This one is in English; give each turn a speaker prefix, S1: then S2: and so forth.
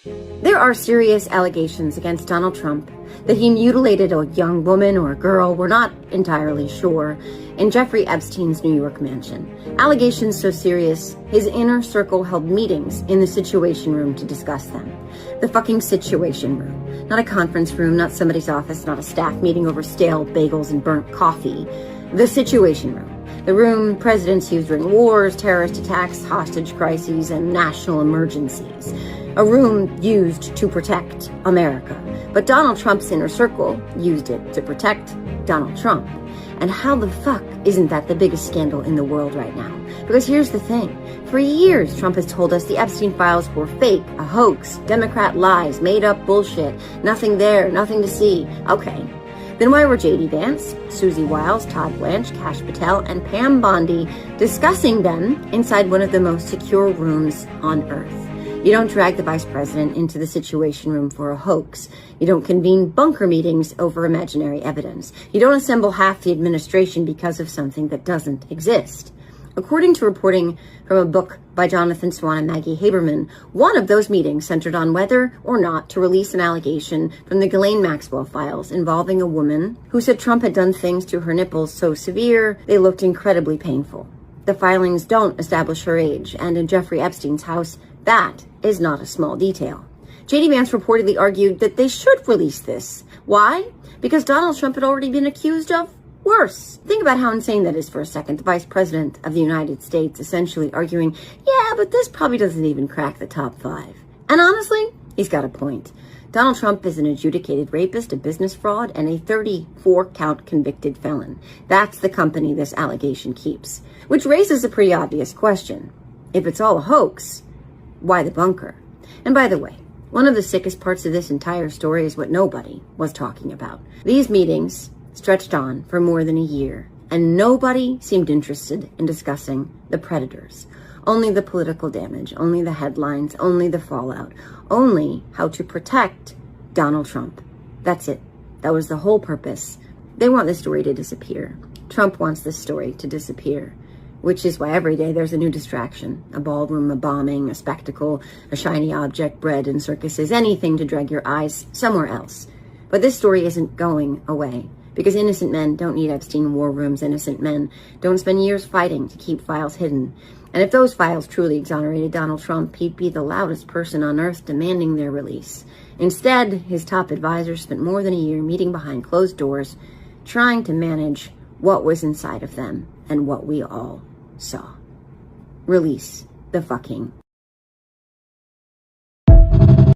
S1: There are serious allegations against Donald Trump that he mutilated a young woman or a girl, we're not entirely sure, in Jeffrey Epstein's New York mansion. Allegations so serious, his inner circle held meetings in the Situation Room to discuss them. The fucking Situation Room. Not a conference room, not somebody's office, not a staff meeting over stale bagels and burnt coffee. The Situation Room. The room presidents use during wars, terrorist attacks, hostage crises, and national emergencies. A room used to protect America. But Donald Trump's inner circle used it to protect Donald Trump. And how the fuck isn't that the biggest scandal in the world right now? Because here's the thing. For years, Trump has told us the Epstein files were fake, a hoax, Democrat lies, made up bullshit, nothing there, nothing to see. Okay. Then why were J.D. Vance, Susie Wiles, Todd Blanche, Kash Patel, and Pam Bondi discussing them inside one of the most secure rooms on earth? You don't drag the vice president into the Situation Room for a hoax. You don't convene bunker meetings over imaginary evidence. You don't assemble half the administration because of something that doesn't exist. According to reporting from a book by Jonathan Swan and Maggie Haberman, one of those meetings centered on whether or not to release an allegation from the Ghislaine Maxwell files involving a woman who said Trump had done things to her nipples so severe they looked incredibly painful. The filings don't establish her age, and in Jeffrey Epstein's house, that is not a small detail. J.D. Vance reportedly argued that they should release this. Why? Because Donald Trump had already been accused of worse. Think about how insane that is for a second. The vice president of the United States essentially arguing, yeah, but this probably doesn't even crack the top 5. And honestly, he's got a point. Donald Trump is an adjudicated rapist, a business fraud, and a 34-count convicted felon. That's the company this allegation keeps. Which raises a pretty obvious question. If it's all a hoax, why the bunker? And by the way, one of the sickest parts of this entire story is what nobody was talking about. These meetings stretched on for more than a year, and nobody seemed interested in discussing the predators. Only the political damage, only the headlines, only the fallout, only how to protect Donald Trump. That's it. That was the whole purpose. They want this story to disappear. Trump wants this story to disappear, which is why every day there's a new distraction. A ballroom, a bombing, a spectacle, a shiny object, bread and circuses, anything to drag your eyes somewhere else. But this story isn't going away. Because innocent men don't need Epstein war rooms. Innocent men don't spend years fighting to keep files hidden. And if those files truly exonerated Donald Trump, he'd be the loudest person on earth demanding their release. Instead, his top advisors spent more than a year meeting behind closed doors, trying to manage what was inside of them and what we all saw. Release the fucking